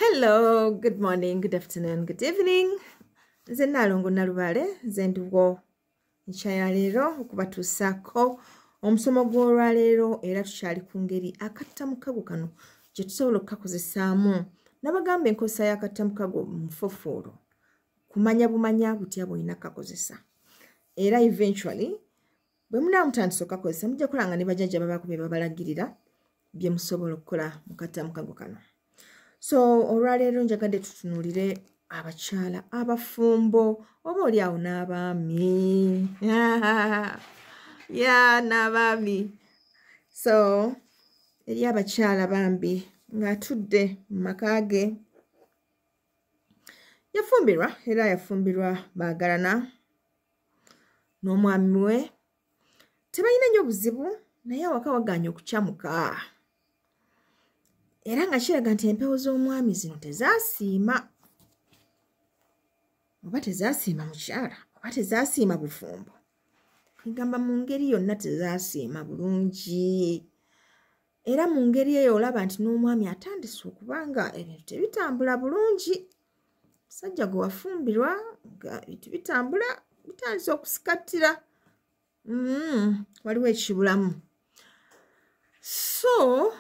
Hello, good morning, good afternoon, good evening. Nze Nalongo Nalubale, nze nduwo nchaya leero okubatuusaako omusomo gw'olwaleero era tukyali ku ngeri akattamukago kano gye tusobola okukakozesaamu. Nabagamba enkozesa y'akattamukago mufofoolo kumanya bumanya butya bw'olina kakozesa. Era eventually bwe munaamutandisa okukakozesa mujja kulanga ne bajjajja babakubye babalagirira bye musobola okukola mu kattamukago kano. So olwaleero njagadde tutunuulire abakyala abafumbo oba oli awo n'abaami n'abaami. So eri abakyala bambi ng'atudde mu maka ge yafumbirwa era yafumbirwa baagalana n'omwami we, tebalina nnyo buzibu naye awaka wagaanye okukyamuka. Era nga kiraga nti empewo z'omwami zino tezaasiima, oba tezaasiima mukyala oba tezaasiima bufumbo. Kwegamba mu ngeri yonna tezaasiima bulungi. Era mu ngeri eyo olaba nti n'omwami atandise okubanga ebintu tebitambula bulungi. Musajja gwe wafumbirwa nga ebintu bitambula bitandise okusikattira. Waliwo ekibulamu. So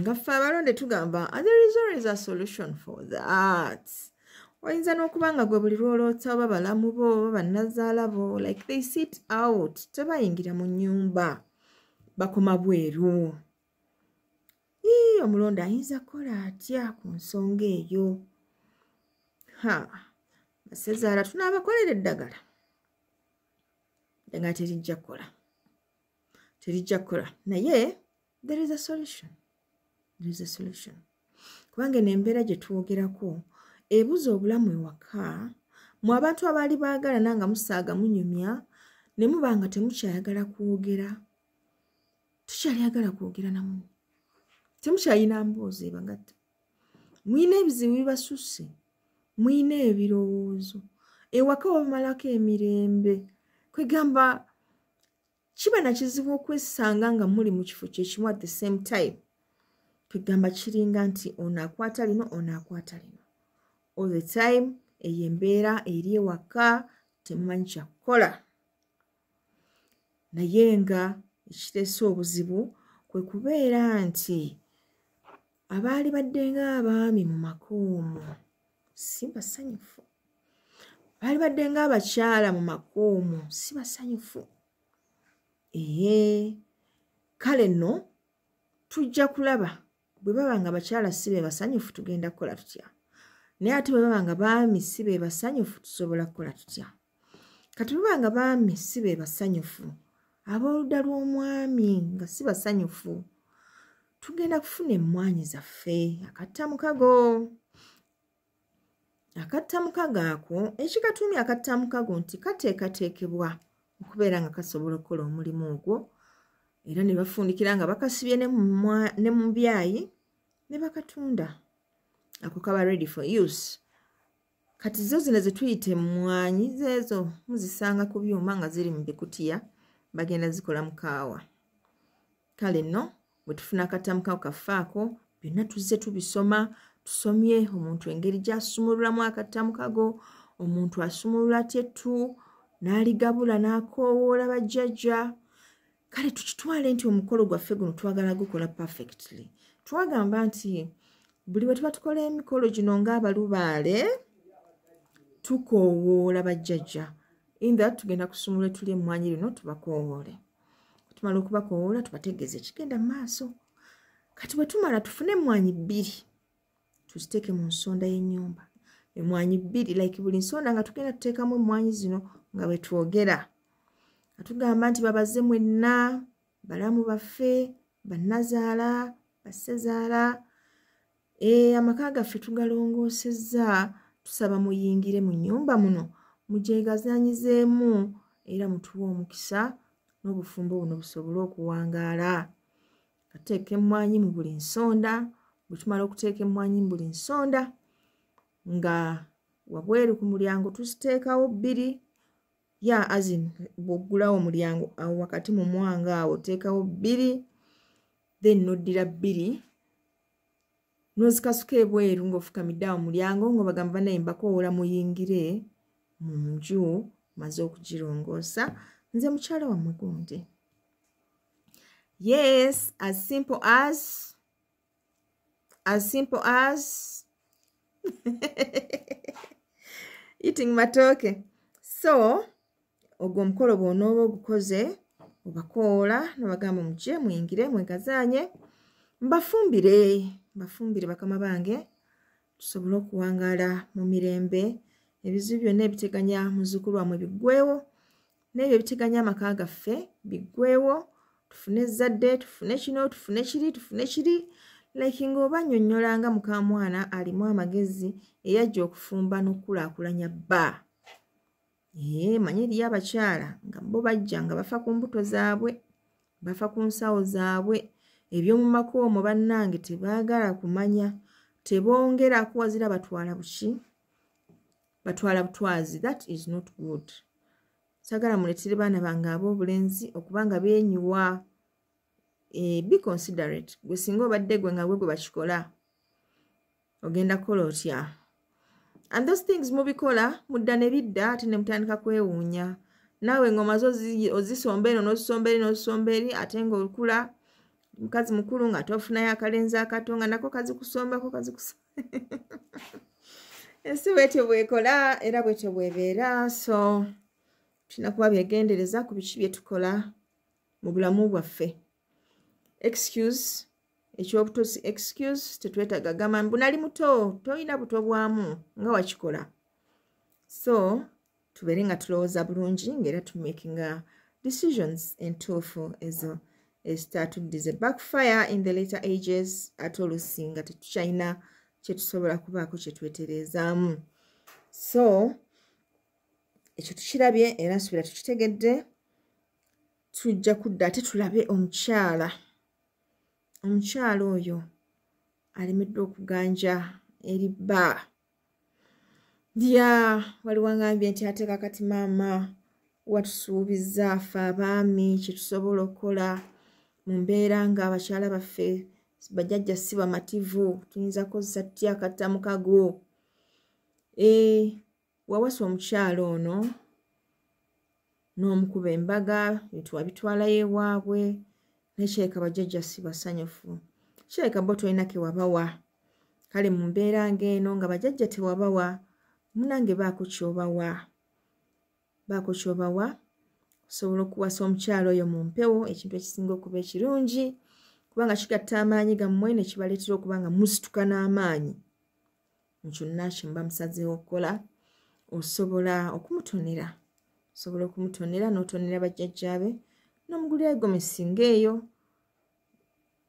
nga ffe abalonde tugamba there is always a solution for that. Oyinza n'okuba nga gwe buli lwoloota oba balamu bo oba bannazaala bo like they sit out, tebayingira mu nnyumba bakoma bweru. Omulonde ayinza kukola atya ku nsonga eyo? Basezaala tunaabakolera eddagala. Eddagala terijja kukola naye there is a solution. There is a solution. Kubanga n'embeera gye twogerako ebuza obulamu ewaka mu abantu abaali baagalana nga musaaga munyumya ne muba nga temukyayagala kwogera. Tukyayagala kwogera namu. Temukyayina mboozi ebagatta. Muyina ebizibu bibasusse. Muyina ebirowoozo. Ewaka wamalako emirembe. Kwegamba kiba na kizibu okwesanga nga muli mu kifo kyekimu at the same time. Kwegamba kiringa nti ono akwata lino ono akwata lino. All the time eyo embeera eri ewaka temumanyi kyakukola. Naye nga ekireese obuzibu kwe kubeera nti abaali baddenga abaami mu maka omwo si basanyufu. Baali baddenga abakyala mu maka omwo si basanyufu. Kale nno tujja kulaba bwe baba nga bakyala si be basanyufu tugenda kukola tutya. Naye ate bwe baba nga baami si be basanyufu tusobola kukola tutya. Kati bwe baba nga baami si be basanyufu, ab'oludda lw'omwami nga si basanyufu, tugenda kufuna emmwanyi zaffe akattamukago. Akattamukago ako ekikatuumye akattamukago nti kateekateekebwa okubeera nga kasobola okukola omulimu ogwo. Era ne bafundikira nga bakasibye ne mu byayi ne bakatunda. Ako kaba ready for use. Kati zo zino ze tuyita emmwanyi zeezo muzisanga ku byuma nga ziri mu bikutiya bagenda zikola mu kaawa. Kale nno bwe tufuna akattamukago kaffe ako byonna tuzze tubisoma. Tusomye omuntu engeri gy'asumululamu akattamukago, omuntu asumulula tettu n'aligabula n'akoowoola bajjajja. Kale tukitwale nti omukolo gwaffe guno twagala gukola perfectly. Twagamba nti buli bwe tuba tukola emikolo gino ng'abalubaale tukoowoola bajjajja. Inda tugenda kusumula tuli emmwanyi lino tubakoowoole. Tumala okubakoowoola tubategeeze ekigenda mu maaso. Kati bwe tumala tufune emmwanyi bbiri tuziteeke mu nsonda y'ennyumba. Emmwanyi bbiri like buli nsonda nga tugenda tuteekamu emmwanyi zino nga bwe twogera. Atugamba nti babaze mwenna balamu baffe bannazaala basezaala. Amaka gaffe tugalongoosezza. Tusaba muyingire mu nnyumba muno mugyegazaanyizeemu era mutuwe omukisa n'obufumbo buno busobole okuwangaala. Kateeka emmwanyi mu buli nsonda. Bwe tumala okuteeka emmwanyi mu buli nsonda nga wabweru ku mulyango tuziteekawo bbiri. Bw'oggulawo omulyango awo wakati mu mwanga awo oteekawo bbiri. Then noddira bbiri nozikasuka ebweru ng'ofukamidde awo mulyango ng'obagamba naye mbakoowola muyingire mu nju maze okugirongoosa nze mukyala wammwe gundi. Yes, as simple as eating matoke. So ogwo omukolo bw'onooba ogukoze obakoola nobagamba mugye muyingire mwegazaanye mbafumbire bakama bange tusobole okuwangaala mu mirembe, ebizibu byonna ebiteganya muzzukulu wamwe biggweewo, n'ebyo ebiteganya amaka gaffe biggweewo, tufune ezzadde, tufune kino, tufune kiri like ng'oba nnyonnyolanga muka mwana alimu amagezi eyajja okufumba n'okulaakulanya bba. Manye eriyo abakyala nga bo bajja nga bafa ku mbuto zaabwe, bafa ku nsawo zaabwe, eby'omu maka omwo bannange tebaagala kumanya, tebongerako wazira batwala buki, batwala butwazi. That is not good. Sagala muletere baana bange ab'obulenzi okuba nga beenyiwa. Be considerate. Gwe singa obadde gwe nga gwe bakikola ogenda kukola otya? And those things mubikola mudda ne bidda ate ne mutandika kwewuunya. Naawe ng'omaze ozisomba eno n'ozisomba eri ate ng'okula mukazi mukulu nga tofunayo akalenzi akato nga nako kazikusombako ensi bwetyo bwekola era bwetyo bwebeera. So tulina kuba byegendereza ku biki bye tukola mu bulamu bwaffe. Excuse ekyobutosi, excuse tetwetaaga gamba mbu nali muto, toyina buto bwamu nga wakikola. So tubeere nga tulowooza bulungi ng'era tumakinga decisions entuufu ezo ezitatuddize. Backfire in the later ages ate oluusi nga tetukyalina kye tusobola kubaako kye twetereezaamu. So ekyo tukirabye era nsubira tukitegedde. Tujja kudda ate tulabe omukyala oyo alemeddwa okuganja eri bba. Waliwo ngambye nti ate kakati maama watusuubiza ffe abaami kye tusobola okukola mu mbeera ng'abakyala baffe bajjajja si bamativu, tuyinza kozesa tutya akatta mukago. Wawasa omukyala ono n'omukuba embaga bitwalayo ewaabwe, nekireka bajjajja si basanyufu, kireka bo tolina ke wabawa. Kale mu mbeera ng'eno nga bajjajja tewabawa, munange baako kyobawa osobola okuwasa omukyala oyo mu mpewo, ekintu ekisinga okuba ekirungi kubanga kigatta amaanyi gammwe ne kibaleetera okuba nga musituka n'amaanyi mu kyonna kye muba musazeewo okukola. Osobola okumutonera n'otonera bajjajjaabe n'omugulira gomesi ng'eyo.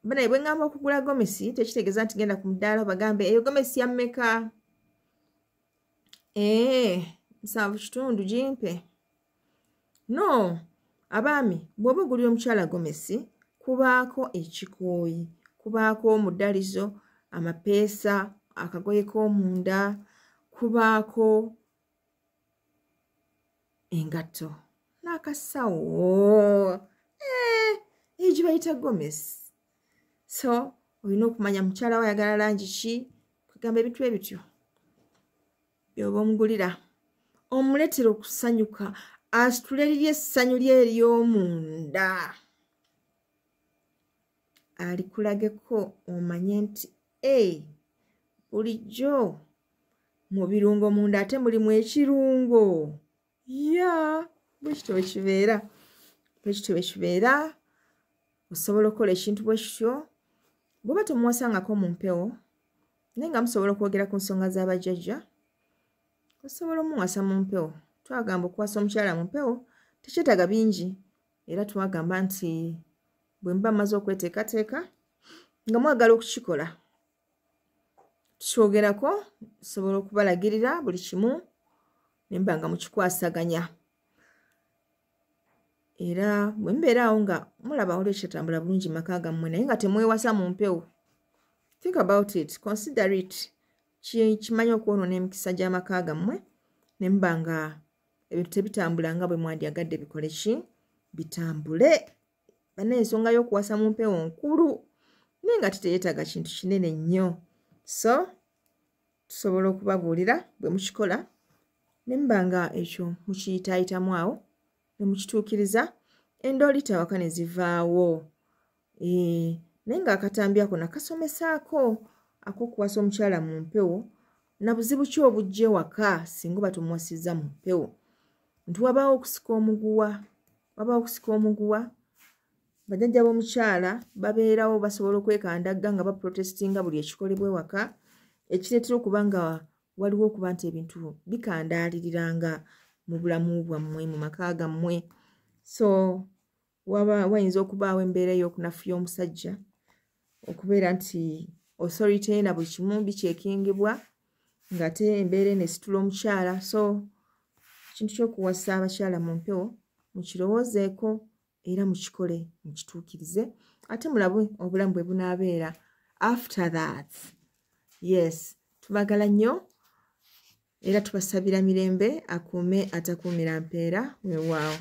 Banaye bwe ngamba okugula gomesi tekitegeeza nti genda ku mudaala bagambe eyo gomesi ya mmeka? 7 gimpe. No, abaami bw'oba ogulira omukyala gomesi kubaako ekikooyi, kubaako omudalizo, amapeesa, akagoye k'omunda, kubaako engatto n'akasawo. Egyo bayita gomesi. So olina okumanya mukyala we ayagala langi ki, kugamba ebintu ebityo byoba omugulira omuleetera okusanyuka, asitule liri essanyu lye ery'omunda, alikulageko omanye nti bulijjo mu birungo munda ate mulimu ekirungo. Bwekityo bwe kibeera. Osobola okukola ekintu bwe kityo bw'oba tomuwasangako mu mpewo naye nga musobola okwogera ku nsonga z'abajjajja, osobola omuwasa mu mpewo. Twagamba okuwasa omukyala mu mpewo tekyetaaga bingi, era twagamba nti bwe mba mmaze okweteekateeka nga mwagala okukikola tukyogerako, tusobola okubalagirira buli kimu ne mba nga mukikwasaganya. Era bwe mbeera awo nga mulaba waliwo ekyatambula bulungi maka gammwe naye nga temwewasa mu mpewo, think about it, consider it. Kimanye okwonoona emikisa gy'amaka gammwe ne mba nga ebintu tebitambula nga bwe mwandyagadde bikole ki bitambule. Banaye ensonga y'okuwasa mu mpewo nkulu naye nga teyeetaaga kintu kinene nnyo. so tusobola okubabuulira bwe mukikola ne mbanga ekyo mukiyitaayitamu awo ne mukituukiriza endooli tawaka ne zivaawo. Naye ng'akatambi ako nakasomesaako ak'okuwasa omukyala mu mpewo na buzibu ki obujja ewaka singa oba tumuwasizza mu mpewo. Nti wabaawo okusika omuguwa bajjajja b'omukyala babeerawo basobola okwekandagga nga baprotestinga buli ekikolebwa ewaka ekireetera okuba nga waliwo okuba nti ebintu bikandaaliriranga mu bulamu bwammwe mu maka gammwe. So wayinza okubaawo embeera ey'okunafuya omusajja okubeera nti authority na buli kimu bikyekingibwa ng'ate embeera eno esitula omukyala. So ekintu ky'okuwasa abakyala mu mpewo mukirowoozeeko era mukikole mukituukirize ate mulabe obulamu bwe bunaabeera after that. Yes, tubagala nnyo era tubasabira mirembe akuume atakuumira mpeera weewaawo.